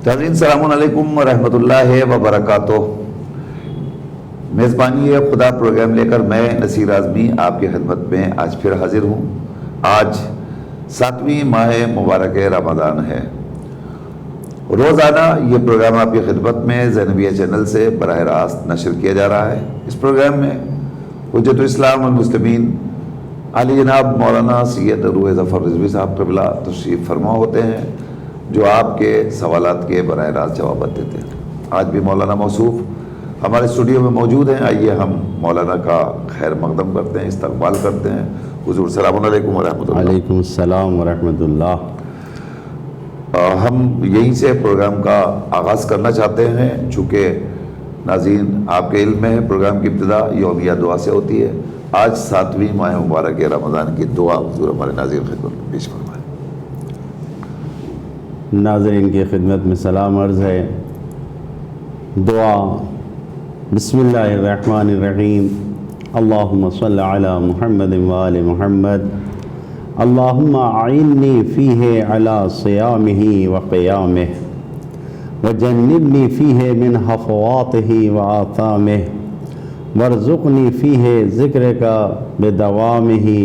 ناظرین السلام علیکم ورحمۃ اللہ وبرکاتہ۔ میزبانی خدا پروگرام لے کر میں نصیر اعظمی آپ کی خدمت میں آج پھر حاضر ہوں۔ آج 7ویں ماہ مبارک رمضان ہے۔ روزانہ یہ پروگرام آپ کی خدمت میں زینبیہ چینل سے براہ راست نشر کیا جا رہا ہے۔ اس پروگرام میں حجت الاسلام والمسلمین علی جناب مولانا سید روح ظفر رضوی صاحب قبلہ تشریف فرما ہوتے ہیں، جو آپ کے سوالات کے براہ راست جوابات دیتے ہیں۔ آج بھی مولانا موصوف ہمارے اسٹوڈیو میں موجود ہیں۔ آئیے ہم مولانا کا خیر مقدم کرتے ہیں، استقبال کرتے ہیں۔ حضور السلام علیکم ورحمۃ اللہ۔ وعلیکم السلام ورحمۃ اللہ۔ ہم یہیں سے پروگرام کا آغاز کرنا چاہتے ہیں، چونکہ ناظرین آپ کے علم میں ہے پروگرام کی ابتدا یومیہ دعا سے ہوتی ہے۔ آج 7ویں ماہ مبارک رمضان کی دعا حضور ہمارے ناظرین خدمت میں پیش فرمائیں۔ ناظرین کی خدمت میں سلام عرض ہے۔ دعا بسم اللہ الرحمن الرحیم۔ اللہم صل علی محمد وآل محمد۔ اللہم اعنی فیہ علی صیامہ وقیامہ وجنبنی فیہ من حفواتہ وآثامہ وارزقنی فیہ ذکرک بدوامہ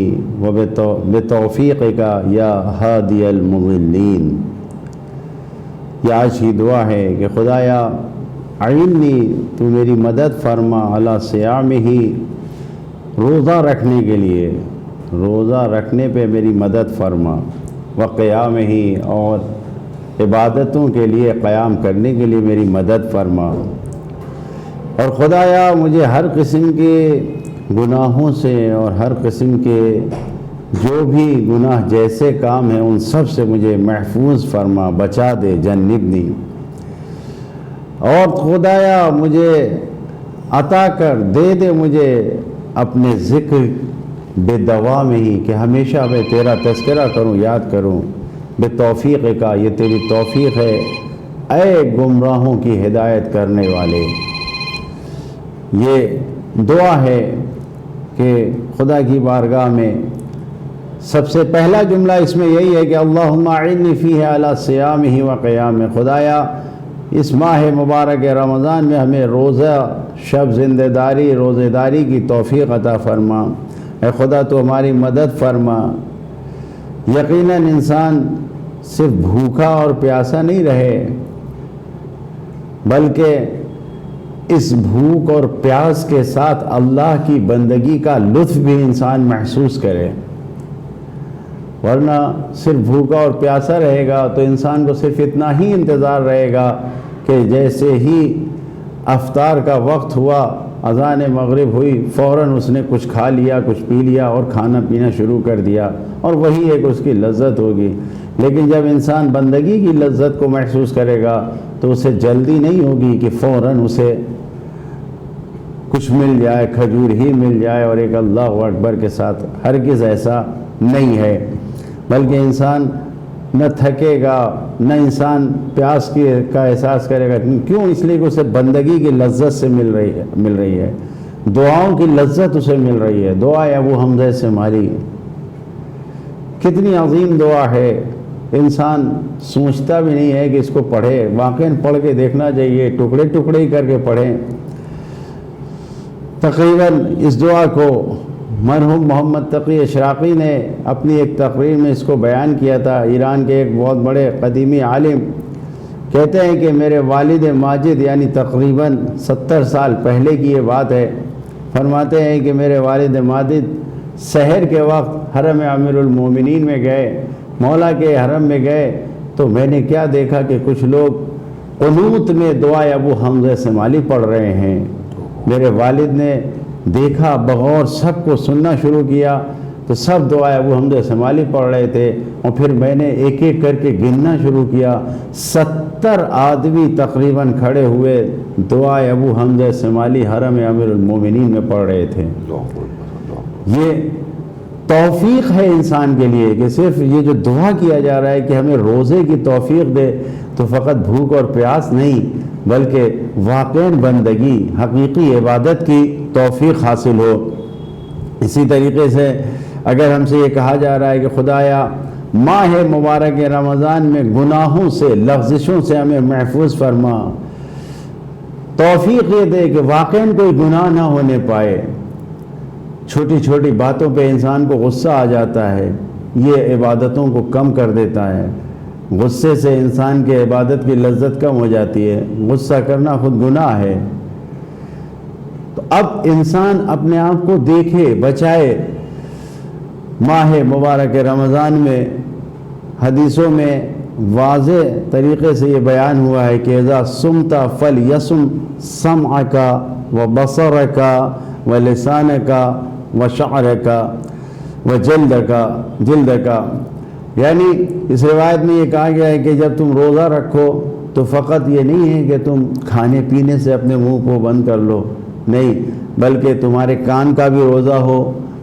وبتوفیقک یا ہادی المضلین۔ یہ آج کی دعا ہے کہ خدایا اعنی، تو میری مدد فرما علی صیامہ، روزہ رکھنے کے لیے، روزہ رکھنے پہ میری مدد فرما، وقیامہ، اور عبادتوں کے لیے قیام کرنے کے لیے میری مدد فرما، اور خدایا مجھے ہر قسم کے گناہوں سے اور ہر قسم کے جو بھی گناہ جیسے کام ہیں ان سب سے مجھے محفوظ فرما، بچا دے، جنبنی، اور خدایا مجھے عطا کر، دے مجھے اپنے ذکر بدوام ہی، کہ ہمیشہ میں تیرا تذکرہ کروں، یاد کروں، بتوفیق کا، یہ تیری توفیق ہے اے گمراہوں کی ہدایت کرنے والے۔ یہ دعا ہے کہ خدا کی بارگاہ میں سب سے پہلا جملہ اس میں یہی ہے کہ اللہم اعنی فیہ علی صیامہ وقیامہ، خدایا اس ماہ مبارک رمضان میں ہمیں روزہ شب زندہ داری، روزہ داری کی توفیق عطا فرما، اے خدا تو ہماری مدد فرما۔ یقیناً انسان صرف بھوکا اور پیاسا نہیں رہے، بلکہ اس بھوک اور پیاس کے ساتھ اللہ کی بندگی کا لطف بھی انسان محسوس کرے، ورنہ صرف بھوکا اور پیاسا رہے گا تو انسان کو صرف اتنا ہی انتظار رہے گا کہ جیسے ہی افطار کا وقت ہوا، اذان مغرب ہوئی، فوراً اس نے کچھ کھا لیا، کچھ پی لیا اور کھانا پینا شروع کر دیا، اور وہی ایک اس کی لذت ہوگی۔ لیکن جب انسان بندگی کی لذت کو محسوس کرے گا تو اسے جلدی نہیں ہوگی کہ فوراً اسے کچھ مل جائے، کھجور ہی مل جائے اور ایک اللہ اکبر کے ساتھ۔ ہرگز ایسا نہیں ہے، بلکہ انسان نہ تھکے گا، نہ انسان پیاس کا احساس کرے گا۔ کیوں؟ اس لیے کہ اسے بندگی کی لذت سے مل رہی ہے، دعاؤں کی لذت اسے مل رہی ہے۔ دعا ابو حمزہ سمالی کتنی عظیم دعا ہے، انسان سوچتا بھی نہیں ہے کہ اس کو پڑھے، واقعاً پڑھ کے دیکھنا چاہیے، ٹکڑے ٹکڑے ہی کر کے پڑھیں۔ تقریباً اس دعا کو مرحوم محمد تقی اشراقی نے اپنی ایک تقریر میں اس کو بیان کیا تھا۔ ایران کے ایک بہت بڑے قدیمی عالم کہتے ہیں کہ میرے والد ماجد، یعنی تقریباً 70 سال پہلے کی یہ بات ہے، فرماتے ہیں کہ میرے والد ماجد سحر کے وقت حرم امیر المومنین میں گئے، مولا کے حرم میں گئے، تو میں نے کیا دیکھا کہ کچھ لوگ قنوت میں دعا ابو حمزہ سمالی پڑھ رہے ہیں۔ میرے والد نے دیکھا، بغور سب کو سننا شروع کیا تو سب دعا ابو حمزہ سمالی پڑھ رہے تھے، اور پھر میں نے ایک ایک کر کے گننا شروع کیا، 70 آدمی تقریباً کھڑے ہوئے دعا ابو حمزہ سمالی حرم امیر المومنین میں پڑھ رہے تھے۔ یہ توفیق ہے انسان کے لیے کہ صرف یہ جو دعا کیا جا رہا ہے کہ ہمیں روزے کی توفیق دے، تو فقط بھوک اور پیاس نہیں بلکہ واقعاً بندگی، حقیقی عبادت کی توفیق حاصل ہو۔ اسی طریقے سے اگر ہم سے یہ کہا جا رہا ہے کہ خدایا ماہ مبارک رمضان میں گناہوں سے، لغزشوں سے ہمیں محفوظ فرما، توفیق یہ دے کہ واقعاً کوئی گناہ نہ ہونے پائے۔ چھوٹی چھوٹی باتوں پہ انسان کو غصہ آ جاتا ہے، یہ عبادتوں کو کم کر دیتا ہے۔ غصے سے انسان کے عبادت کی لذت کم ہو جاتی ہے، غصہ کرنا خود گناہ ہے۔ تو اب انسان اپنے آپ کو دیکھے، بچائے۔ ماہ مبارک رمضان میں حدیثوں میں واضح طریقے سے یہ بیان ہوا ہے کہ اذا صمت فلیصم سمعک وبصرک ولسانک وشعرک وجلدک، یعنی اس روایت میں یہ کہا گیا ہے کہ جب تم روزہ رکھو تو فقط یہ نہیں ہے کہ تم کھانے پینے سے اپنے منہ کو بند کر لو، نہیں، بلکہ تمہارے کان کا بھی روزہ ہو،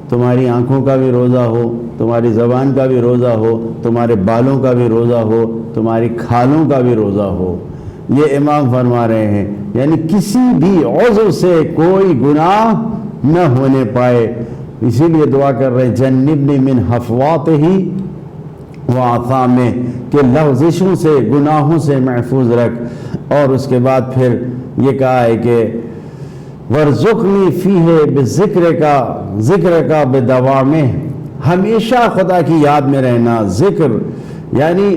تمہاری آنکھوں کا بھی روزہ ہو، تمہاری زبان کا بھی روزہ ہو، تمہارے بالوں کا بھی روزہ ہو، تمہاری کھالوں کا بھی روزہ ہو۔ یہ امام فرما رہے ہیں، یعنی کسی بھی عضو سے کوئی گناہ نہ ہونے پائے۔ اسی لیے دعا کر رہے ہیں جنبنی من حفواطہ وآثامہ، کہ لغزشوں سے، گناہوں سے محفوظ رکھ۔ اور اس کے بعد پھر یہ کہا ہے کہ وَارْزُقْنِي فِيهِ بِذِكْرِكَ بِدَوَامِهِ، ہمیشہ خدا کی یاد میں رہنا۔ ذکر یعنی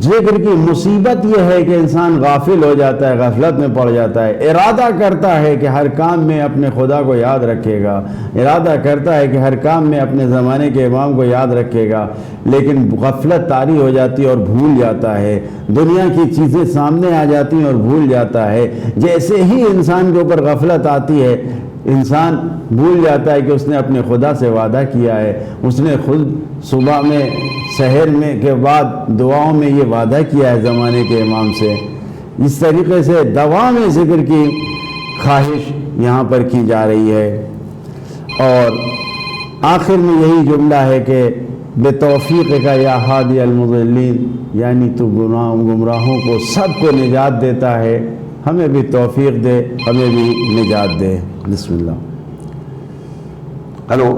ذکر کی مصیبت یہ ہے کہ انسان غافل ہو جاتا ہے، غفلت میں پڑ جاتا ہے۔ ارادہ کرتا ہے کہ ہر کام میں اپنے خدا کو یاد رکھے گا، ارادہ کرتا ہے کہ ہر کام میں اپنے زمانے کے امام کو یاد رکھے گا، لیکن غفلت طاری ہو جاتی ہے اور بھول جاتا ہے، دنیا کی چیزیں سامنے آ جاتی ہیں اور بھول جاتا ہے۔ جیسے ہی انسان کے اوپر غفلت آتی ہے، انسان بھول جاتا ہے کہ اس نے اپنے خدا سے وعدہ کیا ہے، اس نے خود صبح میں، سحر میں کے بعد دعاؤں میں یہ وعدہ کیا ہے زمانے کے امام سے۔ اس طریقے سے دوام ذکر کی خواہش یہاں پر کی جا رہی ہے۔ اور آخر میں یہی جملہ ہے کہ بتوفیق کا یا ہادی المضلین، یعنی تو گمراہوں کو سب کو نجات دیتا ہے، ہمیں بھی توفیق دے، ہمیں بھی نجات دے۔ بسم اللہ۔ ہلو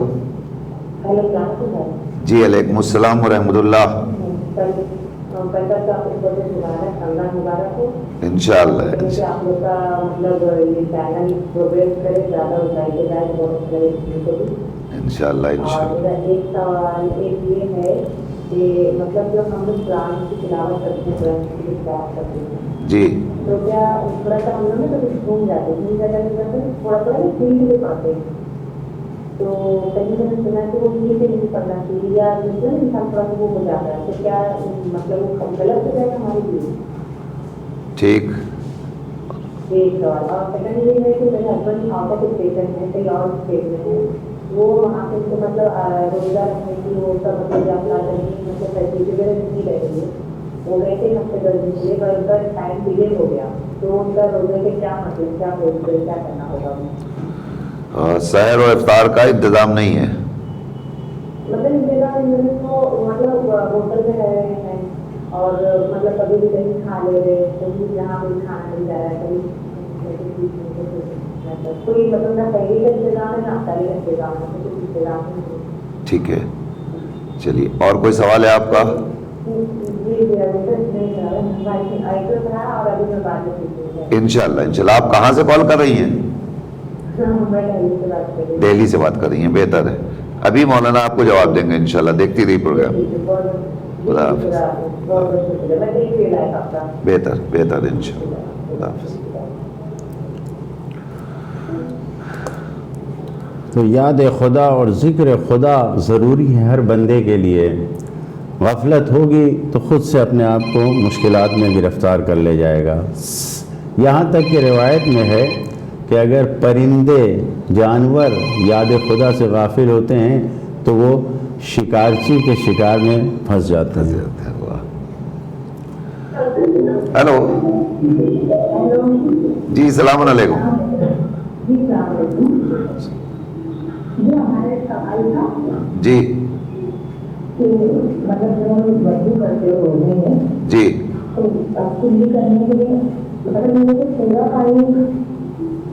جی، علیکم السلام ورحمۃ اللہ۔ انشاءاللہ آپ لوگ کا مطلب یہ چینل پروگریس کرے، زیادہ اونچائی پہ جائے، بہت انشاءاللہ اور ایک سوال ایک یہ ہے کہ مطلب جب ہم لوگ قرآن کی تلاوت کرتے ہیں، قرآن کی تلاوت کرتے ہیں جی، تو کیا تھوڑا سا ہم لوگ نا کبھی گھوم جاتے ہیں، تھوڑا تھوڑا نا فیلڈ میں پڑھتے ہیں، تو کہیں میں نے سنا کہ وہ فیلڈ میں نہیں پڑھنا چاہیے، یا جیسے انسان تھوڑا سا وہ ہو جاتا ہے، تو کیا مطلب وہ غلط ہو جائے گا ہمارے لیے؟ ٹھیک۔ ایک سوال اور سیکنڈ یہ ہے کہ میرے ہسبینڈ آؤٹ آف اسٹیشن ہے، کہیں اور اسٹیٹ میں ہے، وہ وہاں پہ ان کو مطلب روزہ رکھنے کی وہ سب مطلب جاتا مطلب فیسلٹی وغیرہ نہیں رہ رہی ہے، وہ گئے تھے ہفتے 10 دن کے لیے، پر ان کا ٹائم ڈیلے ہو گیا، تو ان کا روزے کے کیا مطلب کیا پروسیجر کیا کرنا ہوگا؟ سحر و افطار کا انتظام نہیں ہے؟ مطلب انتظام کو مطلب ہوٹل میں رہ رہے ہیں اور مطلب کبھی بھی کہیں کھا لے رہے، کہیں جہاں کوئی کھانا نہیں جا رہا ہے، کبھی کوئی مطلب نہ پہلے کا انتظام ہے نہ افطاری کا انتظام ہے، کچھ انتظام نہیں۔ ٹھیک ہے، چلیے، اور کوئی سوال ہے آپ کا؟ انشاءاللہ۔ آپ کہاں سے کال کر رہی ہیں؟ دہلی سے بات کر رہی ہیں، بہتر ہے۔ ابھی مولانا آپ کو جواب دیں گے انشاءاللہ، دیکھتی رہی پروگرام۔ خدا حافظ۔ بہتر بہتر انشاءاللہ، خدا حافظ۔ تو یاد خدا اور ذکر خدا ضروری ہے ہر بندے کے لیے۔ غفلت ہوگی تو خود سے اپنے آپ کو مشکلات میں گرفتار کر لے جائے گا۔ یہاں تک کہ روایت میں ہے کہ اگر پرندے، جانور یاد خدا سے غافل ہوتے ہیں تو وہ شکارچی کے شکار میں پھنس جاتے ہیں۔ ہیلو جی، السلام علیکم۔ ہمارے سوال تھا جی کہ مطلب جب ہم وضو کرتے ہوئے ہیں جی، تو کلی کرنے کے لیے مطلب میرے کو ٹھنڈا پانی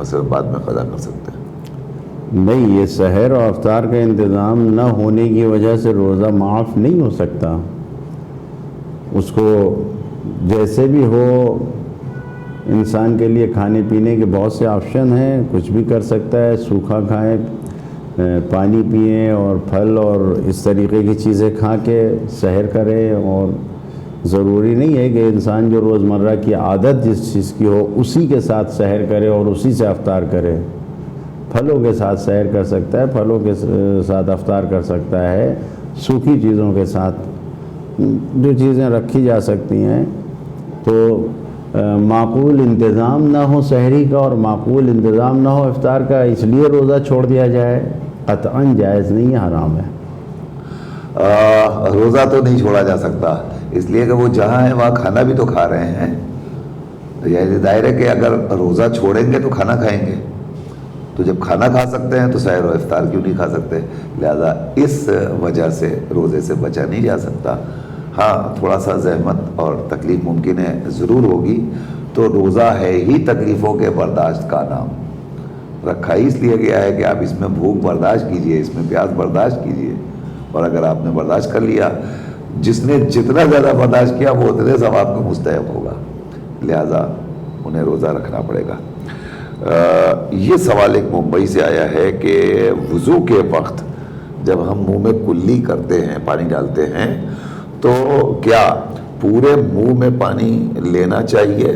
مثلا بعد میں قضا کر سکتے ہیں؟ نہیں، یہ سحر اور افطار کا انتظام نہ ہونے کی وجہ سے روزہ معاف نہیں ہو سکتا. اس کو جیسے بھی ہو، انسان کے لیے کھانے پینے کے بہت سے آپشن ہیں، کچھ بھی کر سکتا ہے. سوکھا کھائیں، پانی پئیں اور پھل اور اس طریقے کی چیزیں کھا کے سحر کرے. اور ضروری نہیں ہے کہ انسان جو روزمرہ کی عادت جس چیز کی ہو اسی کے ساتھ سحر کرے اور اسی سے افطار کرے. پھلوں کے ساتھ سحر کر سکتا ہے، پھلوں کے ساتھ افطار کر سکتا ہے، سوکھی چیزوں کے ساتھ جو چیزیں رکھی جا سکتی ہیں. تو معقول انتظام نہ ہو سحری کا اور معقول انتظام نہ ہو افطار کا، اس لیے روزہ چھوڑ دیا جائے، قطعاً جائز نہیں ہے، حرام ہے. روزہ تو نہیں چھوڑا جا سکتا، اس لیے کہ وہ جہاں ہیں وہاں کھانا بھی تو کھا رہے ہیں. یہ ظاہر ہے کہ اگر روزہ چھوڑیں گے تو کھانا کھائیں گے، تو جب کھانا کھا سکتے ہیں تو سحر و افطار کیوں نہیں کھا سکتے؟ لہذا اس وجہ سے روزے سے بچا نہیں جا سکتا. ہاں، تھوڑا سا زحمت اور تکلیف ممکن ہے ضرور ہوگی. تو روزہ ہے ہی تکلیفوں کے برداشت کا نام. رکھا ہی اس لیے گیا ہے کہ آپ اس میں بھوک برداشت کیجئے، اس میں پیاس برداشت کیجئے. اور اگر آپ نے برداشت کر لیا، جس نے جتنا زیادہ برداشت کیا وہ اتنے ثواب کا مستحق ہوگا. لہذا انہیں روزہ رکھنا پڑے گا. یہ سوال ایک ممبئی سے آیا ہے کہ وضو کے وقت جب ہم منہ میں کلی کرتے ہیں، پانی ڈالتے ہیں، تو کیا پورے منہ میں پانی لینا چاہیے؟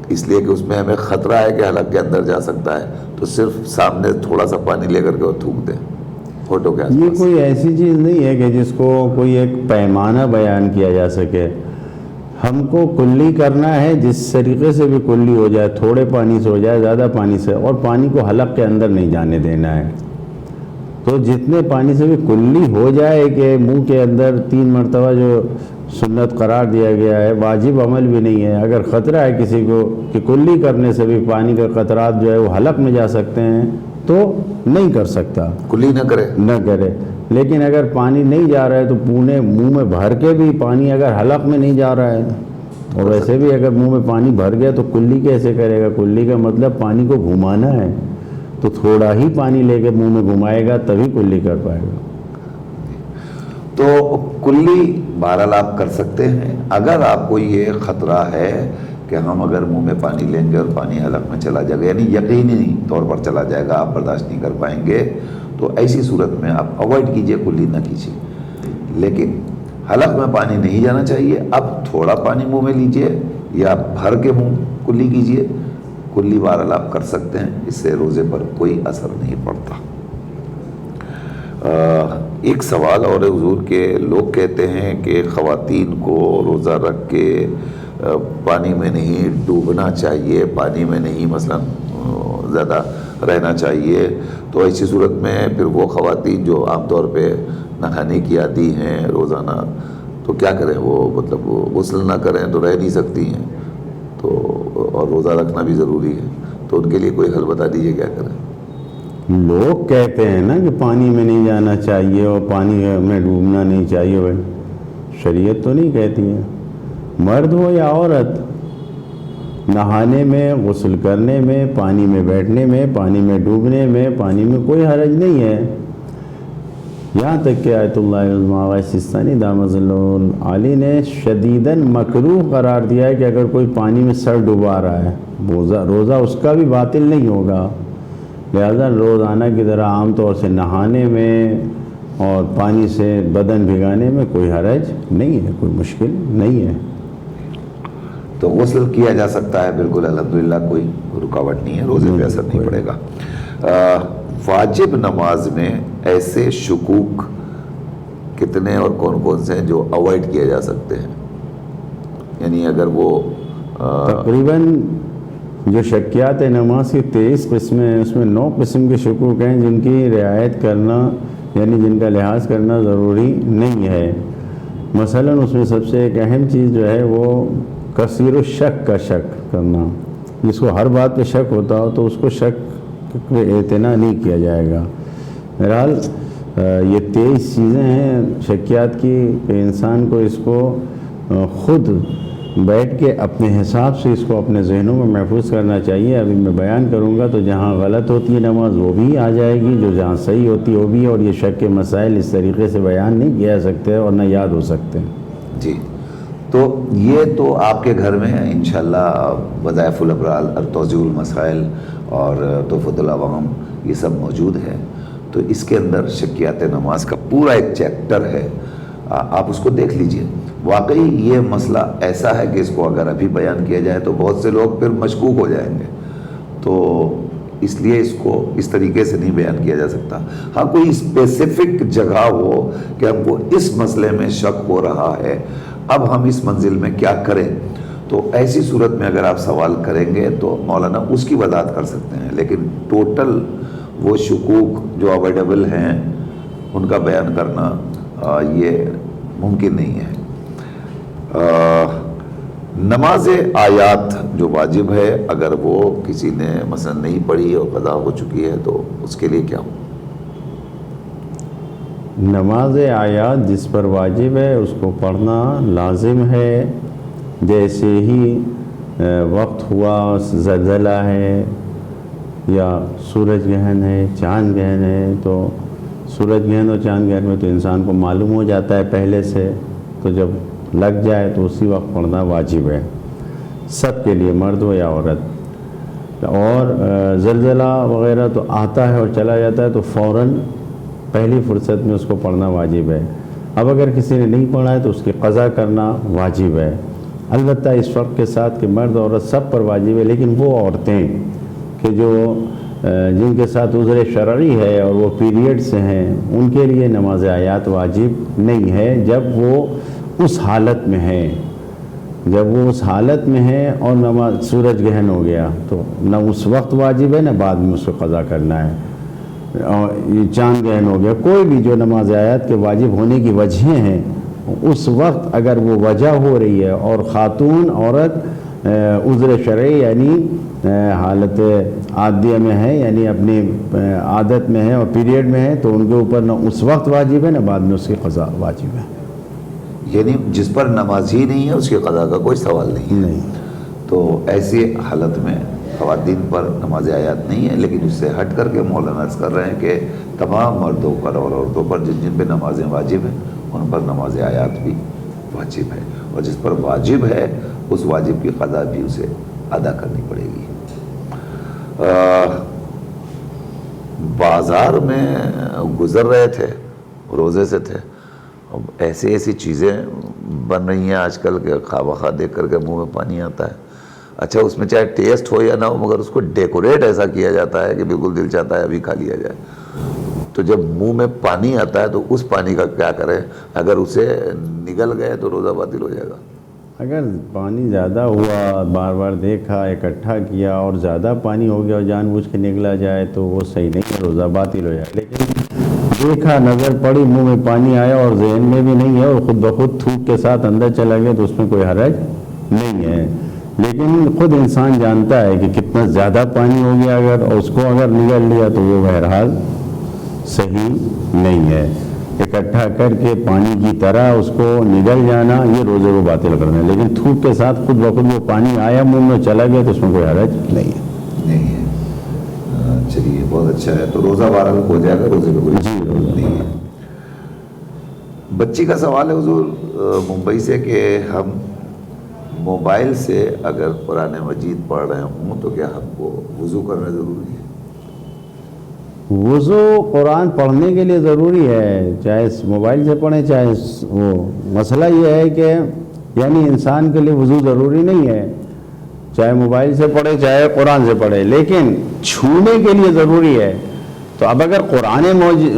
اس لیے کہ اس میں ہمیں خطرہ ہے کہ حلق کے اندر جا سکتا ہے، تو صرف سامنے تھوڑا سا پانی لے کر کے وہ تھوک دیں فوٹو کے آس پاس. یہ کوئی ایسی چیز نہیں ہے کہ جس کو کوئی ایک پیمانہ بیان کیا جا سکے. ہم کو کلی کرنا ہے جس طریقے سے بھی کلی ہو جائے، تھوڑے پانی سے ہو جائے، زیادہ پانی سے، اور پانی کو حلق کے اندر نہیں جانے دینا ہے. تو جتنے پانی سے بھی کلی ہو جائے کہ منہ کے اندر 3 مرتبہ جو سنت قرار دیا گیا ہے، واجب عمل بھی نہیں ہے. اگر خطرہ ہے کسی کو کہ کلی کرنے سے بھی پانی کے قطرات جو ہے وہ حلق میں جا سکتے ہیں تو نہیں کر سکتا، کلی نہ کرے. لیکن اگر پانی نہیں جا رہا ہے تو پونے منہ میں بھر کے بھی پانی اگر حلق میں نہیں جا رہا ہے، اور ویسے بھی اگر منہ میں پانی بھر گیا تو کلی کیسے کرے گا؟ کلی کا مطلب پانی کو گھمانا ہے، تو تھوڑا ہی پانی لے کے منہ میں گھمائے گا تبھی کلی کر پائے گا. تو کلی بہرحال آپ کر سکتے ہیں. اگر آپ کو یہ خطرہ ہے کہ ہم اگر منہ میں پانی لیں گے اور پانی حلق میں چلا جائے گا، یعنی یقینی طور پر چلا جائے گا، آپ برداشت نہیں کر پائیں گے، تو ایسی صورت میں آپ اوائڈ کیجئے، کلی نہ کیجئے. لیکن حلق میں پانی نہیں جانا چاہیے. اب تھوڑا پانی منہ میں لیجئے یا بھر کے منہ کلی کیجئے. کلی بہرحال آپ کر سکتے ہیں، اس سے روزے پر کوئی اثر نہیں پڑتا. ایک سوال اور حضور کے لوگ کہتے ہیں کہ خواتین کو روزہ رکھ کے پانی میں نہیں ڈوبنا چاہیے، پانی میں نہیں مثلا زیادہ رہنا چاہیے. تو ایسی صورت میں پھر وہ خواتین جو عام طور پہ نہانے کی عادی ہیں روزانہ، تو کیا کریں؟ وہ مطلب غسل نہ کریں تو رہ نہیں سکتی ہیں، تو اور روزہ رکھنا بھی ضروری ہے، تو ان کے لیے کوئی حل بتا دیجیے کیا کریں. لوگ کہتے ہیں نا کہ پانی میں نہیں جانا چاہیے اور پانی میں ڈوبنا نہیں چاہیے. بھائی شریعت تو نہیں کہتی ہے. مرد ہو یا عورت، نہانے میں، غسل کرنے میں، پانی میں بیٹھنے میں، پانی میں ڈوبنے میں، پانی میں کوئی حرج نہیں ہے. یہاں تک کہ آیت اللہ العظمیٰ سستانی دامت اللہ علی نے شدیداً مکروہ قرار دیا ہے کہ اگر کوئی پانی میں سر ڈبا رہا ہے، روزہ اس کا بھی باطل نہیں ہوگا. لہذا روزانہ کی طرح عام طور سے نہانے میں اور پانی سے بدن بھگانے میں کوئی حرج نہیں ہے، کوئی مشکل نہیں ہے. تو غسل کیا جا سکتا ہے بالکل، الحمدللہ کوئی رکاوٹ نہیں ہے، روزے پہ اثر نہیں پڑے گا. واجب نماز میں ایسے شکوک کتنے اور کون کون سے ہیں جو اوائڈ کیے جا سکتے ہیں؟ یعنی اگر وہ تقریباً جو شکیات نماز کی 23 قسمیں ہیں، اس میں 9 قسم کے شکوک ہیں جن کی رعایت کرنا، یعنی جن کا لحاظ کرنا ضروری نہیں ہے. مثلا اس میں سب سے ایک اہم چیز جو ہے وہ کثیر الشک کا شک کرنا. جس کو ہر بات پہ شک ہوتا ہو تو اس کو شک پہ اعتنا نہیں کیا جائے گا. بہرحال یہ 23 چیزیں ہیں شکیات کی کہ انسان کو اس کو خود بیٹھ کے اپنے حساب سے اس کو اپنے ذہنوں میں محفوظ کرنا چاہیے. ابھی میں بیان کروں گا تو جہاں غلط ہوتی ہے نماز وہ بھی آ جائے گی, جو جہاں صحیح ہوتی ہے وہ بھی, اور یہ شک کے مسائل اس طریقے سے بیان نہیں کیا جا سکتے اور نہ یاد ہو سکتے. جی, تو یہ تو آپ کے گھر میں انشاءاللہ وظائف الابرار اور توضیح المسائل اور تحفۃ العوام یہ سب موجود ہے. تو اس کے اندر شکیات نماز کا پورا ایک چیپٹر ہے, آپ اس کو دیکھ لیجئے. واقعی یہ مسئلہ ایسا ہے کہ اس کو اگر ابھی بیان کیا جائے تو بہت سے لوگ پھر مشکوک ہو جائیں گے, تو اس لیے اس کو اس طریقے سے نہیں بیان کیا جا سکتا. ہاں کوئی اسپیسیفک جگہ ہو کہ ہم کو اس مسئلے میں شک ہو رہا ہے, اب ہم اس منزل میں کیا کریں, تو ایسی صورت میں اگر آپ سوال کریں گے تو مولانا اس کی وضاحت کر سکتے ہیں. لیکن ٹوٹل وہ شکوک جو اوائڈیبل ہیں ان کا بیان کرنا یہ ممکن نہیں ہے. نماز آیات جو واجب ہے, اگر وہ کسی نے مثلا نہیں پڑھی اور قضا ہو چکی ہے تو اس کے لیے کیا ہو؟ نماز آیات جس پر واجب ہے اس کو پڑھنا لازم ہے. جیسے ہی وقت ہوا, زلزلہ ہے یا سورج گرہن ہے, چاند گرہن ہے, تو سورج گرہن اور چاند گرہن میں تو انسان کو معلوم ہو جاتا ہے پہلے سے, تو جب لگ جائے تو اسی وقت پڑھنا واجب ہے سب کے لیے, مرد ہو یا عورت. اور زلزلہ وغیرہ تو آتا ہے اور چلا جاتا ہے تو فوراً پہلی فرصت میں اس کو پڑھنا واجب ہے. اب اگر کسی نے نہیں پڑھا ہے تو اس کی قضا کرنا واجب ہے. البتہ اس وقت کے ساتھ کہ مرد عورت سب پر واجب ہے, لیکن وہ عورتیں کہ جو جن کے ساتھ عذر شرعی ہے اور وہ پیریڈ سے ہیں, ان کے لیے نماز آیات واجب نہیں ہے جب وہ اس حالت میں ہے. جب وہ اس حالت میں ہے اور نماز سورج گرہن ہو گیا تو نہ اس وقت واجب ہے نہ بعد میں اس کو قضا کرنا ہے. اور یہ چاند گرہن ہو گیا, کوئی بھی جو نماز آیات کے واجب ہونے کی وجہیں ہیں, اس وقت اگر وہ وجہ ہو رہی ہے اور خاتون عورت عذر شرعی یعنی حالت عادیہ میں ہے, یعنی اپنی عادت میں ہے اور پیریڈ میں ہے, تو ان کے اوپر نہ اس وقت واجب ہے نہ بعد میں اس کی قضا واجب ہے. یعنی جس پر نماز ہی نہیں ہے اس کی قضا کا کوئی سوال نہیں ہے. تو ایسی حالت میں خواتین پر نماز آیات نہیں ہے. لیکن اس سے ہٹ کر کے مولانا عرض کر رہے ہیں کہ تمام مردوں پر اور عورتوں پر جن جن پہ نمازیں واجب ہیں ان پر نماز آیات بھی واجب ہے, اور جس پر واجب ہے اس واجب کی قضا بھی اسے ادا کرنی پڑے گی. بازار میں گزر رہے تھے, روزے سے تھے, ایسی ایسی چیزیں بن رہی ہیں آج کل کہ خواہ بخواہ دیکھ کر کے منہ میں پانی آتا ہے. اچھا, اس میں چاہے ٹیسٹ ہو یا نہ ہو, مگر اس کو ڈیکوریٹ ایسا کیا جاتا ہے کہ بالکل دل چاہتا ہے ابھی کھا لیا جائے. تو جب منہ میں پانی آتا ہے تو اس پانی کا کیا کریں؟ اگر اسے نگل گئے تو روزہ باطل ہو جائے گا. اگر پانی زیادہ ہوا, بار بار دیکھا, اکٹھا کیا اور زیادہ پانی ہو گیا اور جان بوجھ کے نگلا جائے تو وہ صحیح نہیں ہے, روزہ باطل ہو جائے. لیکن دیکھا, نظر پڑی, منہ میں پانی آیا اور ذہن میں بھی نہیں ہے اور خود بخود تھوک کے ساتھ اندر چلا گیا تو اس میں کوئی حرج نہیں ہے. لیکن خود انسان جانتا ہے کہ کتنا زیادہ پانی ہو گیا اگر, اور اس کو اگر نگل لیا تو وہ بہرحال صحیح نہیں ہے. اکٹھا کر کے پانی کی طرح اس کو نگل جانا یہ روزے کو باطل کرنا ہے. لیکن تھوک کے ساتھ خود بخود وہ پانی آیا منہ میں چلا گیا تو اس میں کوئی حرج نہیں ہے. نہیں ہے. چلیے, بہت اچھا ہے. تو روزہ بارہ ہو جائے گا, روزے میں کوئی نہیں ہے. بچی کا سوال ہے حضور ممبئی سے کہ ہم موبائل سے اگر قرآن مجید پڑھ رہے ہوں تو کیا ہم کو وضو کرنا ضروری ہے؟ وضو قرآن پڑھنے کے لیے ضروری ہے, چاہے موبائل سے پڑھیں چاہے وہ. مسئلہ یہ ہے کہ یعنی انسان کے لیے وضو ضروری نہیں ہے, چاہے موبائل سے پڑھے چاہے قرآن سے پڑھے, لیکن چھونے کے لیے ضروری ہے. تو اب اگر قرآن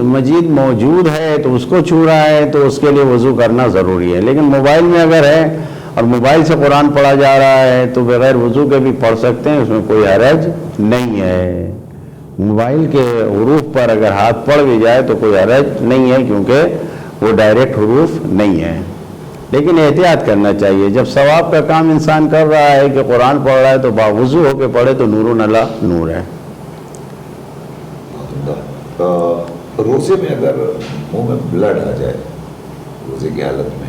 مجید موجود ہے تو اس کو چھو رہا ہے تو اس کے لیے وضو کرنا ضروری ہے. لیکن موبائل میں اگر ہے اور موبائل سے قرآن پڑھا جا رہا ہے تو بغیر وضو کے بھی پڑھ سکتے ہیں, اس میں کوئی حرج نہیں ہے. موبائل کے حروف پر اگر ہاتھ پڑ بھی جائے تو کوئی حرج نہیں ہے, کیونکہ وہ ڈائریکٹ حروف نہیں ہے. لیکن احتیاط کرنا چاہیے. جب ثواب کا کام انسان کر رہا ہے کہ قرآن پڑھ رہا ہے تو باوضو ہو کے پڑھے تو نور علی نور ہے. روزے میں اگر منہ میں بلڈ آ جائے, روزے کی حالت میں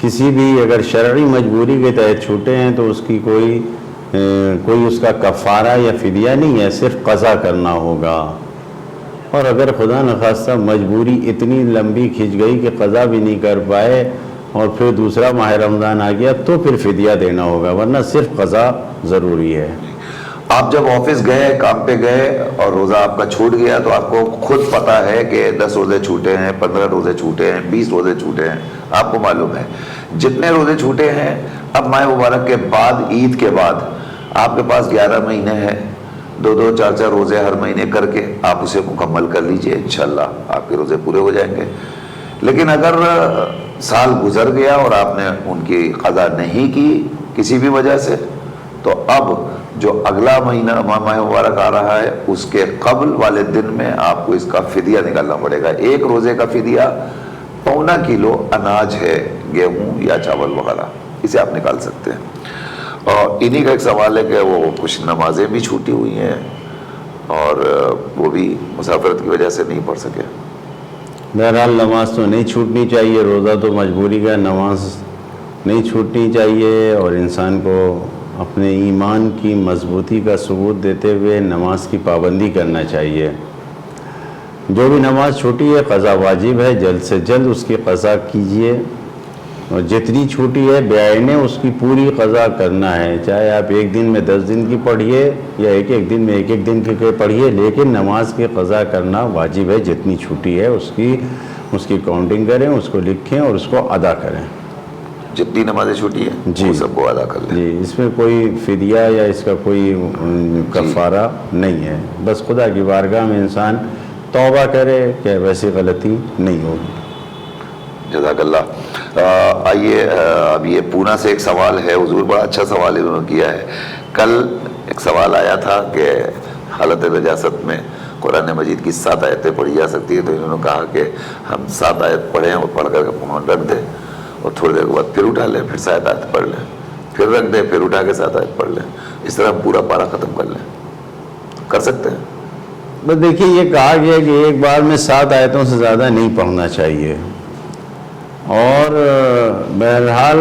کسی بھی اگر شرعی مجبوری کے تحت چھوٹے ہیں تو اس کی کوئی اس کا کفارہ یا فدیہ نہیں ہے، صرف قضا کرنا ہوگا۔ اور اگر خدا نخواستہ مجبوری اتنی لمبی کھنچ گئی کہ قضا بھی نہیں کر پائے اور پھر دوسرا ماہ رمضان آ گیا تو پھر فدیہ دینا ہوگا، ورنہ صرف قضا ضروری ہے۔ آپ جب آفس گئے، کام پہ گئے اور روزہ آپ کا چھوٹ گیا تو آپ کو خود پتہ ہے کہ 10 روزے چھوٹے ہیں، 15 روزے چھوٹے ہیں، 20 روزے چھوٹے ہیں، آپ کو معلوم ہے جتنے روزے چھوٹے ہیں۔ اب ماہ مبارک کے بعد، عید کے بعد آپ کے پاس 11 مہینے ہیں، 2 4 روزے ہر مہینے کر کے آپ اسے مکمل کر لیجئے، انشاءاللہ آپ کے روزے پورے ہو جائیں گے۔ لیکن اگر سال گزر گیا اور آپ نے ان کی قضا نہیں کی کسی بھی وجہ سے، تو اب جو اگلا مہینہ ماہ مبارک آ رہا ہے اس کے قبل والے دن میں آپ کو اس کا فدیہ نکالنا پڑے گا۔ 1 روزے کا فدیہ 1.25 کلو اناج ہے، گیہوں یا چاول وغیرہ، اسے آپ نکال سکتے ہیں۔ اور انہی کا ایک سوال ہے کہ وہ کچھ نمازیں بھی چھوٹی ہوئی ہیں اور وہ بھی مسافرت کی وجہ سے نہیں پڑھ سکے۔ بہرحال نماز تو نہیں چھوٹنی چاہیے، روزہ تو مجبوری کا، نماز نہیں چھوٹنی چاہیے، اور انسان کو اپنے ایمان کی مضبوطی کا ثبوت دیتے ہوئے نماز کی پابندی کرنا چاہیے۔ جو بھی نماز چھوٹی ہے قضا واجب ہے، جلد سے جلد اس کی قضا کیجیے، اور جتنی چھوٹی ہے بیائنے اس کی پوری قضا کرنا ہے، چاہے آپ 1 دن میں 10 دن کی پڑھیے یا ایک دن میں ایک دن کی پڑھیے، لیکن نماز کی قضا کرنا واجب ہے۔ جتنی چھوٹی ہے اس کی کاؤنٹنگ کریں، اس کو لکھیں اور اس کو ادا کریں۔ جتنی نمازیں چھوٹی ہیں جی وہ سب کو ادا کر لیں۔ جی، اس میں کوئی فدیہ یا اس کا کوئی کفارہ نہیں ہے، بس خدا کی بارگاہ میں انسان توبہ کرے کہ ویسی غلطی نہیں ہوگی۔ جزاک اللہ۔ آئیے اب یہ پونا سے ایک سوال ہے، حضور بڑا اچھا سوال انہوں نے کیا ہے۔ کل ایک سوال آیا تھا کہ حالت نجاست میں قرآن مجید کی 7 آیتیں پڑھی جا سکتی ہیں، تو انہوں نے کہا کہ ہم 7 آیت پڑھیں اور پڑھ کر کے رکھ دیں، اور تھوڑی دیر کے بعد پھر اٹھا لیں، پھر 7 آیت پڑھ لیں، پھر رکھ دیں، پھر اٹھا کے 7 آیت پڑھ لیں، اس طرح ہم پورا پارہ ختم کر لیں۔ کر سکتے ہیں؟ بس دیکھیے، یہ کہا گیا کہ ایک بار میں 7 آیتوں سے زیادہ نہیں پڑھنا چاہیے، اور بہرحال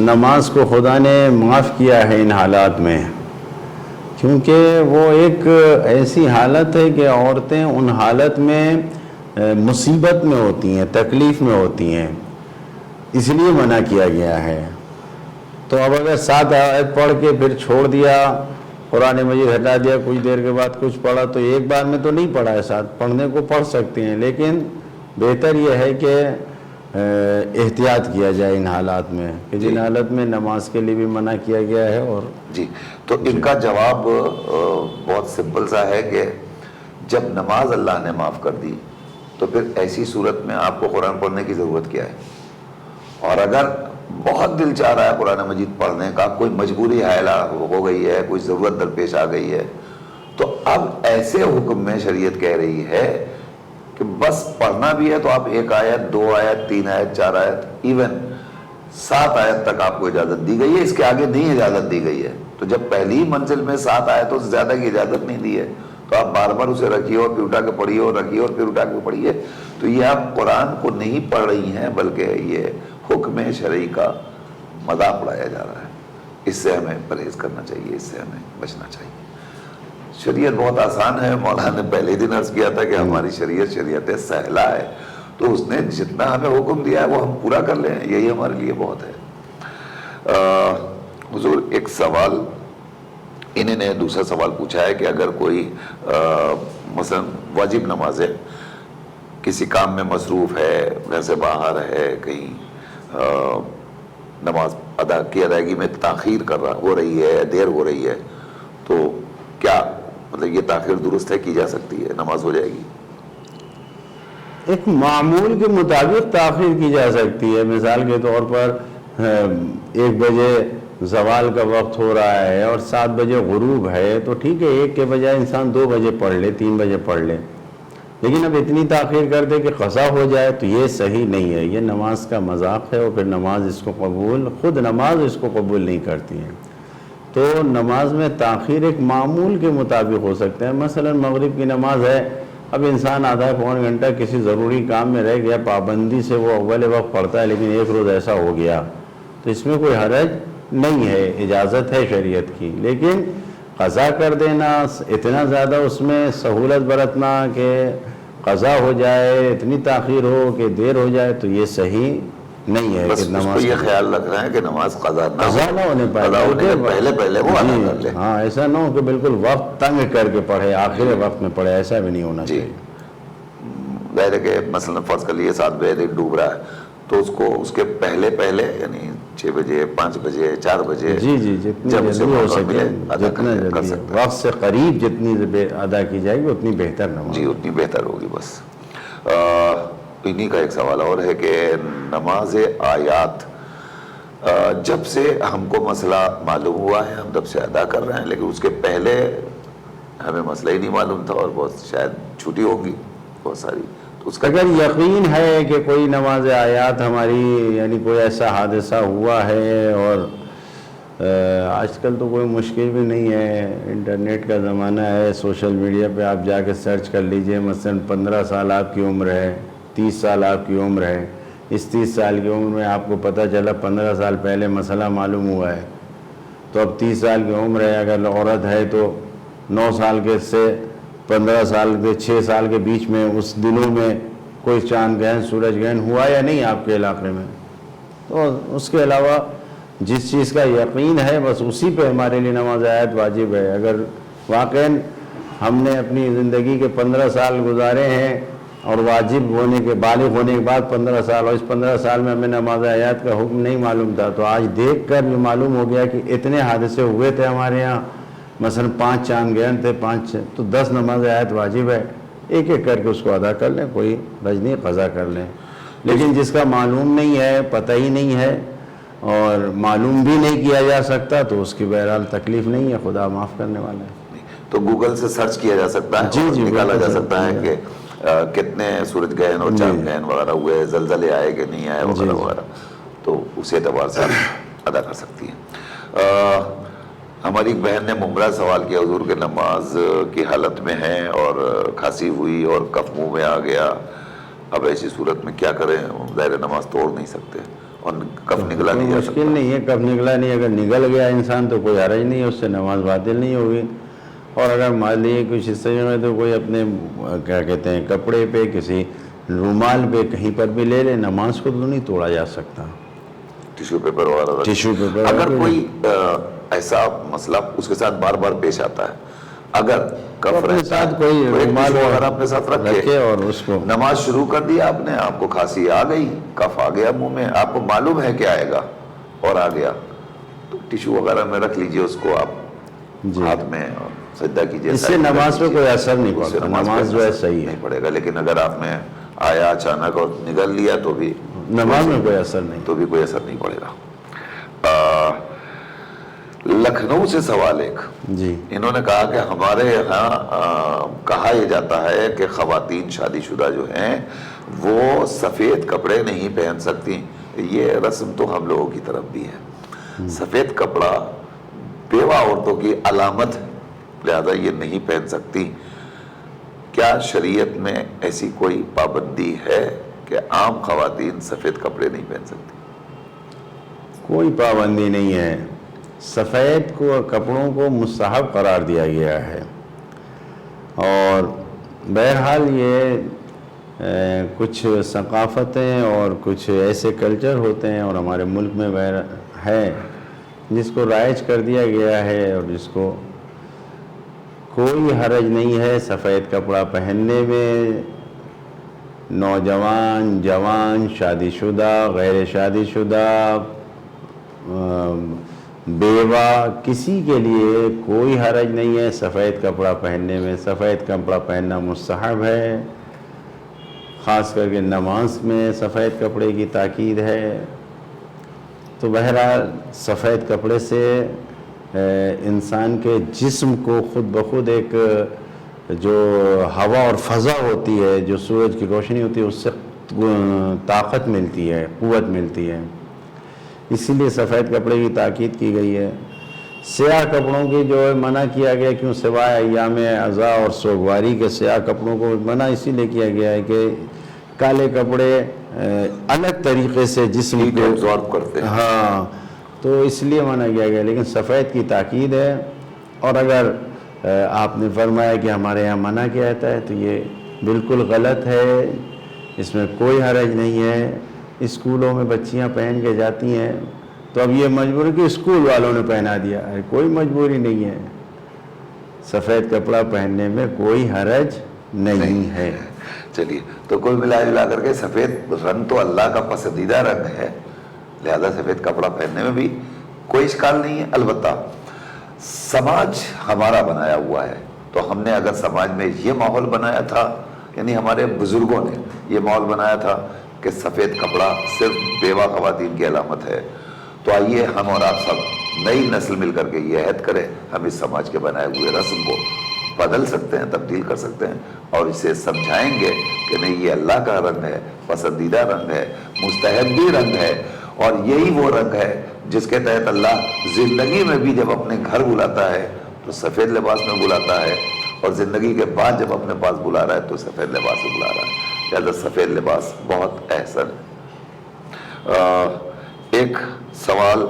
نماز کو خدا نے معاف کیا ہے ان حالات میں، کیونکہ وہ ایک ایسی حالت ہے کہ عورتیں ان حالت میں مصیبت میں ہوتی ہیں، تکلیف میں ہوتی ہیں، اس لیے منع کیا گیا ہے۔ تو اب اگر 7 آیت پڑھ کے پھر چھوڑ دیا، قرآن مجید ہٹا دیا، کچھ دیر کے بعد کچھ پڑھا، تو ایک بار میں تو نہیں پڑھا ہے، 7 پڑھنے کو پڑھ سکتے ہیں، لیکن بہتر یہ ہے کہ احتیاط کیا جائے ان حالات میں، کہ جن حالت میں نماز کے لیے بھی منع کیا گیا ہے۔ اور جی، تو ان کا جواب بہت سمپل سا ہے کہ جب نماز اللہ نے معاف کر دی تو پھر ایسی صورت میں آپ کو قرآن پڑھنے کی ضرورت کیا ہے؟ اور اگر بہت دل چاہ رہا ہے قرآن مجید پڑھنے کا، کوئی مجبوری حائلہ ہو گئی ہے، کوئی ضرورت درپیش آ گئی ہے، تو اب ایسے حکم میں شریعت کہہ رہی ہے کہ بس پڑھنا بھی ہے تو آپ 1 آیت، 2 آیت، 3 آیت، 4 آیت، ایون 7 آیت تک آپ کو اجازت دی گئی ہے، اس کے آگے نہیں اجازت دی گئی ہے۔ تو جب پہلی منزل میں 7 آیتوں سے زیادہ کی اجازت نہیں دی ہے تو آپ بار بار اسے رکھیے اور پھر اٹھا کے پڑھیے، اور رکھیے اور پھر اٹھا کے پڑھیے، تو یہ آپ قرآن کو نہیں پڑھ رہی ہیں، بلکہ یہ حکم شرعی کا مذاق اڑایا جا رہا ہے۔ اس سے ہمیں پرہیز کرنا چاہیے، اس سے ہمیں بچنا چاہیے۔ شریعت بہت آسان ہے، مولانا نے پہلے دن عرض کیا تھا کہ ہماری شریعت سہلہ ہے، تو اس نے جتنا ہمیں حکم دیا ہے وہ ہم پورا کر لیں، یہی ہمارے لیے بہت ہے۔ حضور ایک سوال انہیں نے دوسرا سوال پوچھا ہے کہ اگر کوئی مثلا واجب نماز ہے، کسی کام میں مصروف ہے، گھر سے باہر ہے، کہیں نماز ادا کی ادائیگی میں تاخیر ہو رہی ہے، دیر ہو رہی ہے، تو کیا مطلب یہ تاخیر درست ہے، کی جا سکتی ہے، نماز ہو جائے گی؟ ایک معمول کے مطابق تاخیر کی جا سکتی ہے۔ مثال کے طور پر 1 بجے زوال کا وقت ہو رہا ہے اور 7 بجے غروب ہے، تو ٹھیک ہے، 1 کے بجائے انسان 2 بجے پڑھ لے، 3 بجے پڑھ لے، لیکن اب اتنی تاخیر کر دے کہ قضا ہو جائے تو یہ صحیح نہیں ہے، یہ نماز کا مذاق ہے، اور پھر نماز اس کو قبول نہیں کرتی ہے۔ تو نماز میں تاخیر ایک معمول کے مطابق ہو سکتا ہے۔ مثلا مغرب کی نماز ہے اب انسان آدھا پون گھنٹہ کسی ضروری کام میں رہ گیا، پابندی سے وہ اول وقت پڑھتا ہے، لیکن ایک روز ایسا ہو گیا تو اس میں کوئی حرج نہیں ہے، اجازت ہے شریعت کی، لیکن قضا کر دینا، اتنا زیادہ اس میں سہولت برتنا کہ قضا ہو جائے، اتنی تاخیر ہو کہ دیر ہو جائے، تو یہ صحیح نہیں ہے بس کہ اس کو نماز یہ خیال رکھنا ہے کہ نماز قضا نہ ہونے پائے، قضا ہونے کے پہلے وہ ادا کر لے۔ ہاں، ایسا نہ ہو کہ بالکل وقت تنگ کر کے پڑھے، آخر وقت میں پڑھے، ایسا بھی نہیں ہونا جی، چاہیے۔ ظاہر ہے کہ مثلا فرض کر لیے 7 بجے ڈوب رہا ہے تو اس کو اس کے پہلے یعنی 6 بجے 5 بجے 4 بجے جی جتنی جب اسے جلدی ہو موقع سکے، ملے ادا جتنا کر جلدی سکتا ہے۔ وقت سے قریب جتنی ادا کی جائے گی اتنی بہتر نماز۔ جی اتنی بہتر ہوگی۔ بس انہی کا ایک سوال اور ہے کہ نماز آیات جب سے ہم کو مسئلہ معلوم ہوا ہے ہم تب سے ادا کر رہے ہیں، لیکن اس کے پہلے ہمیں مسئلہ ہی نہیں معلوم تھا اور بہت شاید چھوٹی ہوگی بہت ساری، تو اس کا اگر یقین ہے کہ کوئی نماز آیات ہماری یعنی کوئی ایسا حادثہ ہوا ہے، اور آج کل تو کوئی مشکل بھی نہیں ہے، انٹرنیٹ کا زمانہ ہے، سوشل میڈیا پہ آپ جا کے سرچ کر لیجئے، مثلا 15 سال آپ کی عمر ہے، 30 سال آپ کی عمر ہے، اس 30 سال کی عمر میں آپ کو پتہ چلا 15 سال پہلے مسئلہ معلوم ہوا ہے، تو اب 30 سال کی عمر ہے، اگر عورت ہے تو 9 سال کے سے 15 سال کے 6 سال کے بیچ میں اس دنوں میں کوئی چاند گرہن سورج گرہن ہوا یا نہیں آپ کے علاقے میں، تو اس کے علاوہ جس چیز کا یقین ہے بس اسی پہ ہمارے لیے نماز آیات واجب ہے۔ اگر واقعاً ہم نے اپنی زندگی کے 15 سال گزارے ہیں اور واجب ہونے کے بالغ ہونے کے بعد 15 سال، اور اس 15 سال میں ہمیں نماز آیات کا حکم نہیں معلوم تھا، تو آج دیکھ کر بھی معلوم ہو گیا کہ اتنے حادثے ہوئے تھے ہمارے یہاں، مثلا 5 چاند گرہن تھے، 5 تو 10 نماز آیات واجب ہے، ایک ایک کر کے اس کو ادا کر لیں، کوئی حرج نہیں، قضا کر لیں۔ لیکن جس کا معلوم نہیں ہے، پتہ ہی نہیں ہے اور معلوم بھی نہیں کیا جا سکتا، تو اس کی بہرحال تکلیف نہیں ہے، خدا معاف کرنے والا ہے۔ تو گوگل سے سرچ کیا جا سکتا ہے، جی اور جی، نکالا بالکل جا سر، سکتا ہے کہ کتنے سورج گرہن اور چاند گرہن وغیرہ ہوئے، زلزلے آئے کہ نہیں آئے وغیرہ وغیرہ، تو اس اعتبار سے آپ ادا کر سکتی ہیں۔ ہماری ایک بہن نے ممبرا سوال کیا، حضور کے نماز کی حالت میں ہے اور کھانسی ہوئی اور کف منہ میں آ گیا، اب ایسی صورت میں کیا کریں؟ ظاہر نماز توڑ نہیں سکتے اور کف نکلا نہیں جا سکتا۔ مشکل نہیں ہے، کب نکلا نہیں، اگر نکل گیا انسان تو کوئی حرج نہیں ہے، اس سے نماز باطل نہیں ہوگی، اور اگر مان لیے کچھ حصے میں تو کوئی اپنے کیا کہتے ہیں کپڑے پہ، کسی رومال پہ کہیں پر بھی لے لے، نماز کو تو نہیں توڑا جا سکتا۔ ٹیشو پیپر وغیرہ ٹیشو پیپر اگر کوئی ایسا مسئلہ اس کے ساتھ بار بار پیش آتا ہے، اگر کف اپنے رہتا ساتھ ہے کوئی تو ایک رومال ٹیشو وغیرہ اپنے ساتھ رکھے رکھے، اور اس کو نماز شروع کر دیا آپ نے، آپ کو کھانسی آ گئی، کف آ گیا منہ میں، آپ کو معلوم ہے کہ آئے گا اور آ گیا، تو ٹیشو وغیرہ میں رکھ لیجئے اس کو، آپ ہاتھ میں سجدہ کیجئے، اس سے نماز پہ کوئی اثر نہیں اس سے پڑتا، نماز جو ہے صحیح ہے، نہیں پڑے گا۔ لیکن اگر آپ نے آیا اچانک اور نگل لیا تو بھی نماز میں کوئی اثر نہیں۔ تو بھی کوئی اثر نہیں پڑے گا۔ لکھنؤ سے سوال ایک، جی، انہوں نے کہا کہ ہمارے یہاں کہا یہ جاتا ہے کہ خواتین شادی شدہ جو ہیں وہ سفید کپڑے نہیں پہن سکتی، یہ رسم تو ہم لوگوں کی طرف بھی ہے، سفید کپڑا بیوہ عورتوں کی علامت ہے، لہذا یہ نہیں پہن سکتی، کیا شریعت میں ایسی کوئی پابندی ہے کہ عام خواتین سفید کپڑے نہیں پہن سکتی؟ کوئی پابندی نہیں ہے، سفید کو کپڑوں کو مستحب قرار دیا گیا ہے، اور بہرحال یہ کچھ ثقافتیں اور کچھ ایسے کلچر ہوتے ہیں اور ہمارے ملک میں ہے جس کو رائج کر دیا گیا ہے، اور جس کو کوئی حرج نہیں ہے سفید کپڑا پہننے میں، نوجوان، جوان، شادی شدہ، غیر شادی شدہ، بیوہ، کسی کے لیے کوئی حرج نہیں ہے سفید کپڑا پہننے میں۔ سفید کپڑا پہننا مستحب ہے، خاص کر کے نماز میں سفید کپڑے کی تاکید ہے، تو بہرحال سفید کپڑے سے انسان کے جسم کو خود بخود ایک جو ہوا اور فضا ہوتی ہے، جو سورج کی روشنی ہوتی ہے، اس سے طاقت ملتی ہے، قوت ملتی ہے، اسی لیے سفید کپڑے کی تاکید کی گئی ہے۔ سیاہ کپڑوں کی جو ہے منع کیا گیا، کیوں؟ سوائے ایام عزا اور سوگواری کے سیاہ کپڑوں کو منع اسی لیے کیا گیا ہے کہ کالے کپڑے الگ طریقے سے جسم ہیٹ کو ایبزارب کرتے ہیں. ہاں، تو اس لیے منع کیا گیا. لیکن سفید کی تاکید ہے. اور اگر آپ نے فرمایا کہ ہمارے یہاں منع کیا جاتا ہے تو یہ بالکل غلط ہے، اس میں کوئی حرج نہیں ہے. اسکولوں میں بچیاں پہن کے جاتی ہیں تو اب یہ مجبوری کہ اسکول والوں نے پہنا دیا ہے، کوئی مجبوری نہیں ہے. سفید کپڑا پہننے میں کوئی حرج نہیں ہے. چلیے، تو کل ملا جلا کر کے سفید رنگ تو اللہ کا پسندیدہ رنگ ہے، لہذا سفید کپڑا پہننے میں بھی کوئی اشکال نہیں ہے. البتہ سماج ہمارا بنایا ہوا ہے، تو ہم نے اگر سماج میں یہ ماحول بنایا تھا، یعنی ہمارے بزرگوں نے یہ ماحول بنایا تھا کہ سفید کپڑا صرف بیوہ خواتین کی علامت ہے، تو آئیے ہم اور آپ سب نئی نسل مل کر کے یہ عہد کریں، ہم اس سماج کے بنائے ہوئے رسم کو بدل سکتے ہیں، تبدیل کر سکتے ہیں، اور اسے سمجھائیں گے کہ نہیں، یہ اللہ کا رنگ ہے، پسندیدہ رنگ ہے، مستحب بھی رنگ ہے، اور یہی وہ رنگ ہے جس کے تحت اللہ زندگی میں بھی جب اپنے گھر بلاتا ہے تو سفید لباس میں بلاتا ہے، اور زندگی کے بعد جب اپنے پاس بلا رہا ہے تو سفید لباس میں بلا رہا ہے. لہذا سفید لباس بہت احسن ہے. ایک سوال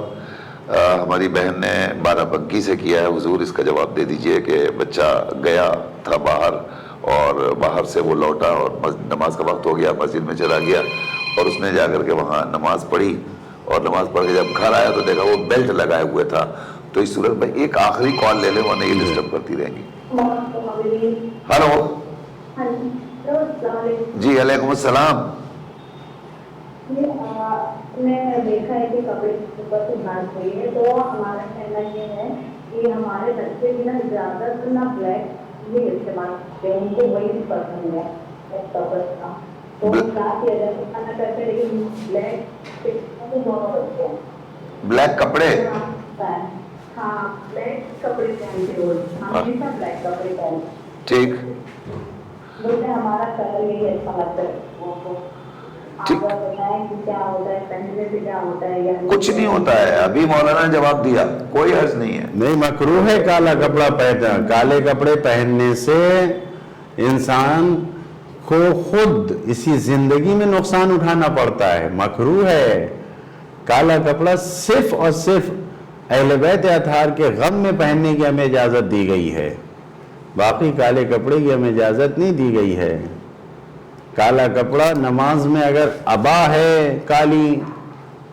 ہماری بہن نے بارہ بنکی سے کیا ہے، حضور اس کا جواب دے دیجئے کہ بچہ گیا تھا باہر، اور باہر سے وہ لوٹا اور نماز کا وقت ہو گیا، مسجد میں چلا گیا، اور اس نے جا کر کے وہاں نماز پڑھی، اور نماز پڑھ کے جب گھر آیا تو دیکھا وہ بیلٹ لگائے ہوئے تھا. تو اس صورت میں ایک آخری کال لے لیں، وہ نہیں ڈسٹرب کرتی رہیں گی. ہلو. ہاں جی، تو السلام علیکم. جی علیکم السلام. میں دیکھا ہے کہ کپڑے کے اوپر سے بات ہوئی ہے، تو ہمارا کہنا یہ ہے کہ ہمارے بچے بھی زیادہ تر بلیک یہ استعمال کرتے ہیں، ان کو وہی پسند ہے کپڑے کا. تو کیا کیا جائے، کھانا کرتے لیکن بلیک کپڑے؟ ہاں، بلیک کپڑے پہنتے روز، ہمیشہ بلیک کپڑے پہنتے. ٹھیک. بولتے ہمارا کلر یہی اچھا لگتا ہے. آپ بتائیں کہ کیا ہوتا ہے، پہننے سے کیا ہوتا ہے؟ یا کچھ نہیں ہوتا ہے، ابھی مولانا نے جواب دیا، کوئی حرج نہیں ہے. نہیں، مکروہ ہے کالا کپڑا پہننا. کالے کپڑے پہننے سے انسان کو خود اسی زندگی میں نقصان اٹھانا پڑتا ہے. مکروہ ہے. کالا کپڑا صرف اور صرف اہل بیت اطہار کے غم میں پہننے کی ہمیں اجازت دی گئی ہے، باقی کالے کپڑے کی ہمیں اجازت نہیں دی گئی ہے. کالا کپڑا نماز میں اگر عبا ہے کالی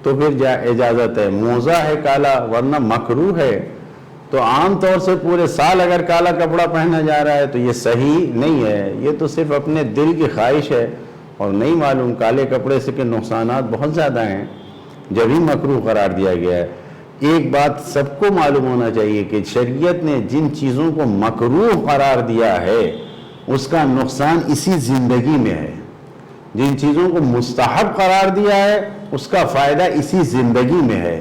تو پھر اجازت ہے، موزہ ہے کالا، ورنہ مکروہ ہے. تو عام طور سے پورے سال اگر کالا کپڑا پہنا جا رہا ہے تو یہ صحیح نہیں ہے، یہ تو صرف اپنے دل کی خواہش ہے، اور نہیں معلوم کالے کپڑے سے کہ نقصانات بہت زیادہ ہیں، جبھی مکروہ قرار دیا گیا ہے. ایک بات سب کو معلوم ہونا چاہیے کہ شریعت نے جن چیزوں کو مکروہ قرار دیا ہے اس کا نقصان اسی زندگی میں ہے، جن چیزوں کو مستحب قرار دیا ہے اس کا فائدہ اسی زندگی میں ہے.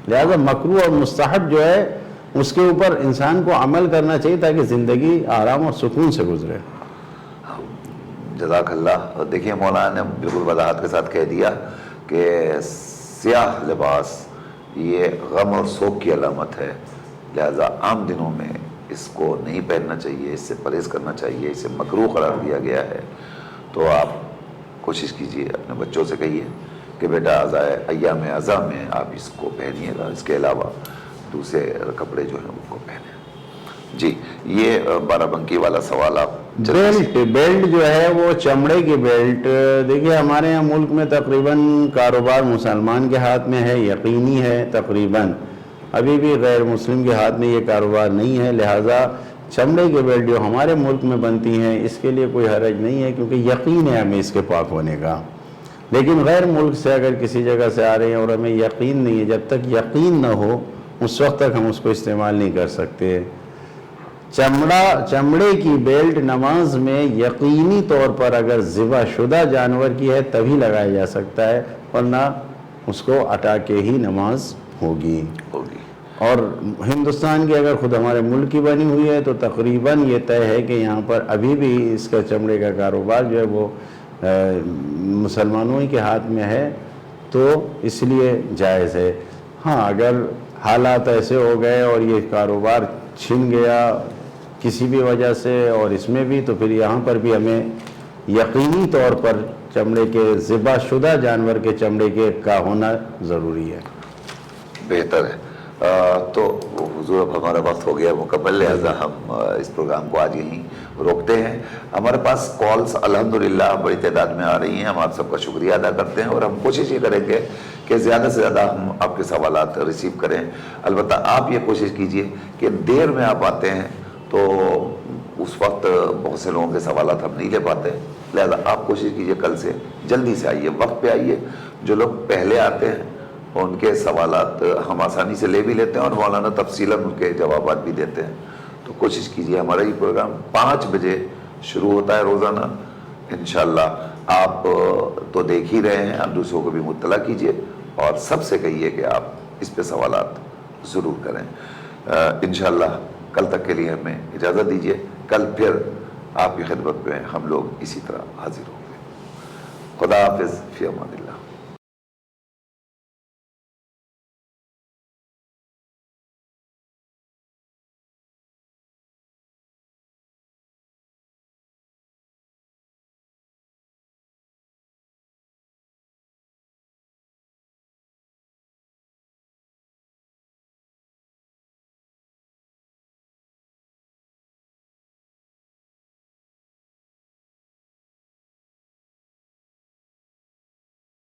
لہذا مکروہ اور مستحب جو ہے اس کے اوپر انسان کو عمل کرنا چاہیے تاکہ زندگی آرام اور سکون سے گزرے. جزاک اللہ. دیکھیے مولانا نے بالکل وضاحت کے ساتھ کہہ دیا کہ سیاہ لباس یہ غم اور سوگ کی علامت ہے، لہذا عام دنوں میں اس کو نہیں پہننا چاہیے، اس سے پرہیز کرنا چاہیے، اسے مکروہ قرار دیا گیا ہے. تو آپ کوشش کیجئے، اپنے بچوں سے کہیے کہ بیٹا ایام عزا میں آپ اس کو پہنیے گا، اس کے علاوہ دوسرے کپڑے جو ہیں ان کو پہنیں. جی، یہ بارہ بنکی والا سوال آپ بیلٹ جو ہے وہ چمڑے کی بیلٹ. دیکھیے ہمارے یہاں ملک میں تقریباً کاروبار مسلمان کے ہاتھ میں ہے، یقینی ہے تقریباً، ابھی بھی غیر مسلم کے ہاتھ میں یہ کاروبار نہیں ہے. لہٰذا چمڑے کی بیلٹ جو ہمارے ملک میں بنتی ہیں اس کے لیے کوئی حرج نہیں ہے، کیونکہ یقین ہے ہمیں اس کے پاک ہونے کا. لیکن غیر ملک سے اگر کسی جگہ سے آ رہے ہیں اور ہمیں یقین نہیں ہے، جب تک یقین نہ ہو اس وقت تک ہم اس کو استعمال نہیں کر سکتے. چمڑے کی بیلٹ نماز میں یقینی طور پر اگر ذبح شدہ جانور کی ہے تبھی لگایا جا سکتا ہے، ورنہ اس کو ہٹا کے ہی نماز ہوگی. اور ہندوستان کی اگر خود ہمارے ملک کی بنی ہوئی ہے تو تقریباً یہ طے ہے کہ یہاں پر ابھی بھی اس کا چمڑے کا کاروبار جو ہے وہ مسلمانوں ہی کے ہاتھ میں ہے، تو اس لیے جائز ہے. ہاں، اگر حالات ایسے ہو گئے اور یہ کاروبار چھن گیا کسی بھی وجہ سے، اور اس میں بھی تو پھر یہاں پر بھی ہمیں یقینی طور پر چمڑے کے ذبح شدہ جانور کے چمڑے کے کا ہونا ضروری ہے۔ بہتر ہے۔ تو حضور اب ہمارا وقت ہو گیا مکمل، لہذا ہم اس پروگرام کو آج یہیں روکتے ہیں۔ ہمارے پاس کالز الحمدللہ بڑی تعداد میں آ رہی ہیں، ہم آپ سب کا شکریہ ادا کرتے ہیں، اور ہم کوشش یہ کریں گے کہ زیادہ سے زیادہ ہم آپ کے سوالات ریسیو کریں۔ البتہ آپ یہ کوشش کیجئے کہ دیر میں آپ آتے ہیں تو اس وقت بہت سے لوگوں کے سوالات ہم نہیں لے پاتے، لہذا آپ کوشش کیجئے کل سے جلدی سے آئیے، وقت پہ آئیے۔ جو لوگ پہلے آتے ہیں ان کے سوالات ہم آسانی سے لے بھی لیتے ہیں اور مولانا تفصیلاً ان کے جوابات بھی دیتے ہیں۔ تو کوشش کیجئے، ہمارا یہ پروگرام 5 بجے شروع ہوتا ہے روزانہ انشاءاللہ۔ آپ تو دیکھ ہی رہے ہیں، آپ دوسروں کو بھی مطلع کیجئے اور سب سے کہیے کہ آپ اس پہ سوالات ضرور کریں۔ انشاءاللہ کل تک کے لیے ہمیں اجازت دیجئے، کل پھر آپ کی خدمت میں ہم لوگ اسی طرح حاضر ہوں گے۔ خدا حافظ، فی امان اللہ۔